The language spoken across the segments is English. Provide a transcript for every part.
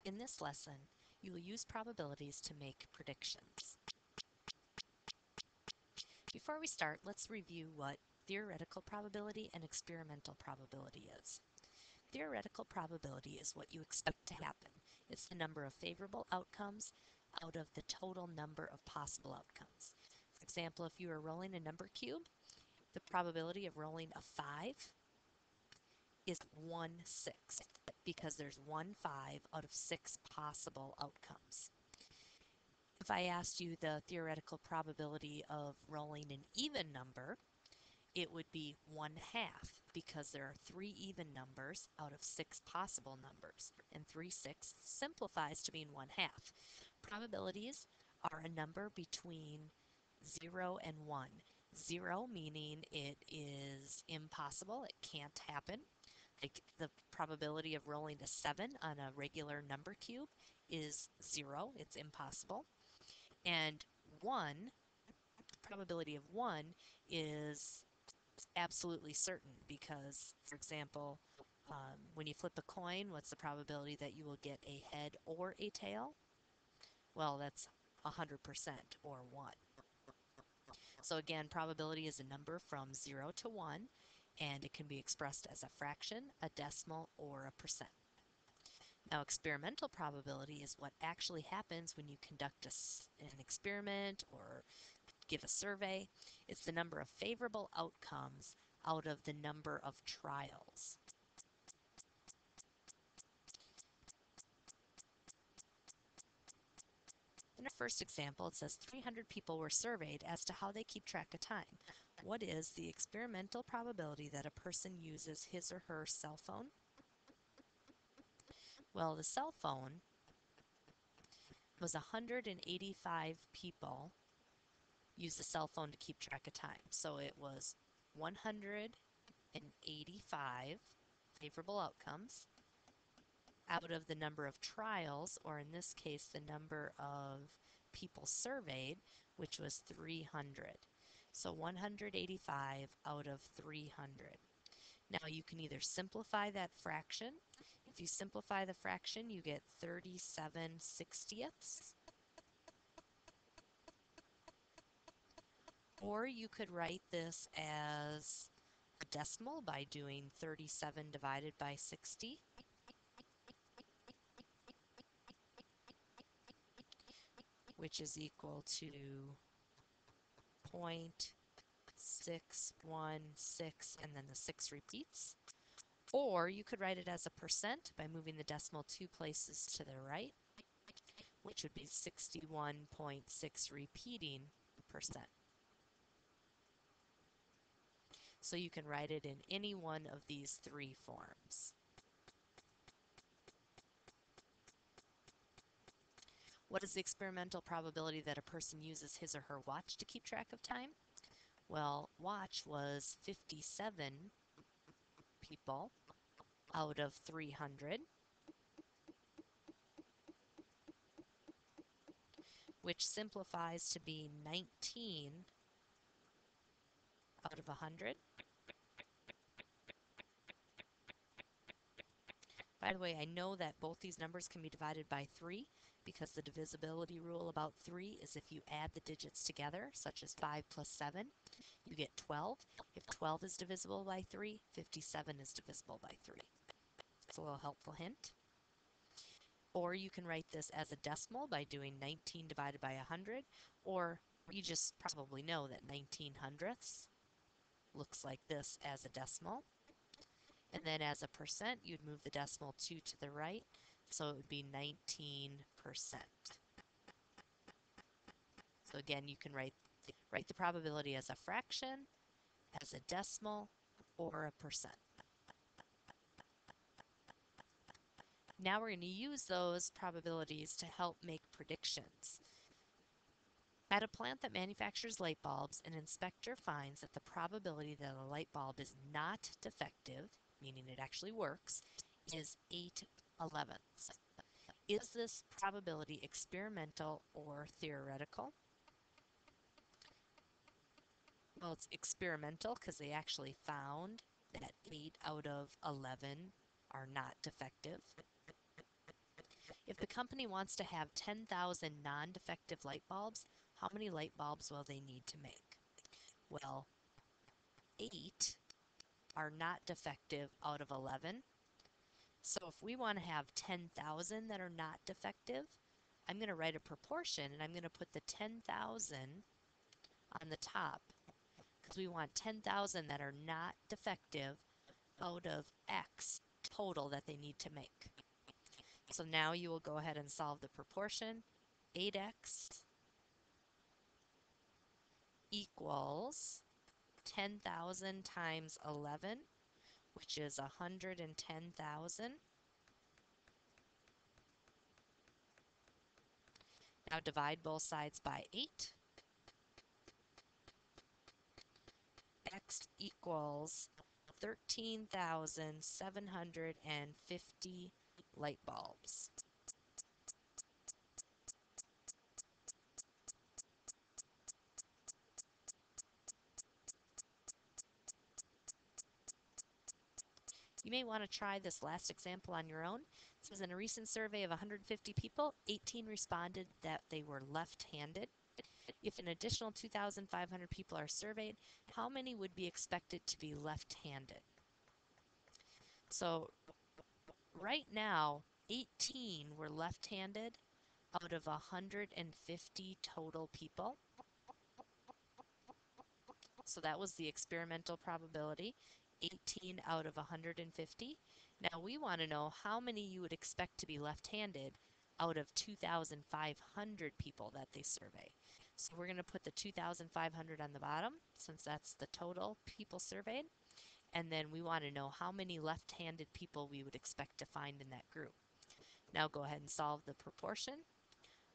In this lesson, you will use probabilities to make predictions. Before we start, let's review what theoretical probability and experimental probability is. Theoretical probability is what you expect to happen. It's the number of favorable outcomes out of the total number of possible outcomes. For example, if you are rolling a number cube, the probability of rolling a 5 is 1/6 because there's 1/5 out of 6 possible outcomes. If I asked you the theoretical probability of rolling an even number, it would be 1/2 because there are 3 even numbers out of 6 possible numbers, and 3/6 simplifies to being 1/2. Probabilities are a number between 0 and 1. 0 meaning it is impossible, it can't happen. Like the probability of rolling a 7 on a regular number cube is 0, it's impossible. And 1, probability of 1 is absolutely certain because, for example, when you flip a coin, what's the probability that you will get a head or a tail? Well, that's 100% or 1. So again, probability is a number from 0 to 1, and it can be expressed as a fraction, a decimal, or a percent. Now, experimental probability is what actually happens when you conduct an experiment or give a survey. It's the number of favorable outcomes out of the number of trials. In our first example, it says 300 people were surveyed as to how they keep track of time. What is the experimental probability that a person uses his or her cell phone? Well, the cell phone was 185 people use a cell phone to keep track of time. So it was 185 favorable outcomes out of the number of trials, or in this case, the number of people surveyed, which was 300. So 185 out of 300. Now you can either simplify that fraction. If you simplify the fraction, you get 37/60ths. Or you could write this as a decimal by doing 37 divided by 60. Which is equal to 0.616, and then the 6 repeats. Or you could write it as a percent by moving the decimal 2 places to the right, which would be 61.6 repeating percent. So you can write it in any one of these 3 forms. What is the experimental probability that a person uses his or her watch to keep track of time? Well, watch was 57 people out of 300, which simplifies to be 19 out of 100. By the way, I know that both these numbers can be divided by 3 because the divisibility rule about 3 is if you add the digits together, such as 5 plus 7, you get 12. If 12 is divisible by 3, 57 is divisible by 3. That's a little helpful hint. Or you can write this as a decimal by doing 19 divided by 100, or you just probably know that 19/100ths looks like this as a decimal. And then as a percent, you'd move the decimal 2 to the right, so it would be 19%. So again, you can write the probability as a fraction, as a decimal, or a percent. Now we're going to use those probabilities to help make predictions. At a plant that manufactures light bulbs, an inspector finds that the probability that a light bulb is not defective, meaning it actually works, is 8/11ths. Is this probability experimental or theoretical? Well, it's experimental because they actually found that 8 out of 11 are not defective. If the company wants to have 10,000 non-defective light bulbs, how many light bulbs will they need to make? Well, 8 are not defective out of 11. So if we want to have 10,000 that are not defective, I'm going to write a proportion and I'm going to put the 10,000 on the top because we want 10,000 that are not defective out of X total that they need to make. So now you will go ahead and solve the proportion. 8x equals 10,000 times 11, which is 110,000. Now divide both sides by 8. X equals 13,750 light bulbs. You may want to try this last example on your own. It says in a recent survey of 150 people, 18 responded that they were left-handed. If an additional 2,500 people are surveyed, how many would be expected to be left-handed? So right now, 18 were left-handed out of 150 total people. So that was the experimental probability, 18 out of 150. Now we want to know how many you would expect to be left-handed out of 2,500 people that they survey. So we're going to put the 2,500 on the bottom since that's the total people surveyed. And then we want to know how many left-handed people we would expect to find in that group. Now go ahead and solve the proportion.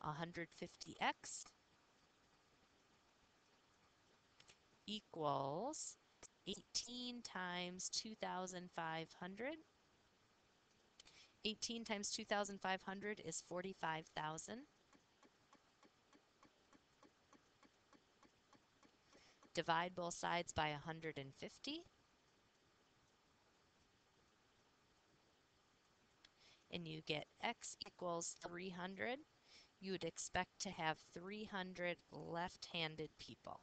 150x equals 18 times 2,500. 18 times 2,500 is 45,000. Divide both sides by 150. And you get x equals 300. You would expect to have 300 left-handed people.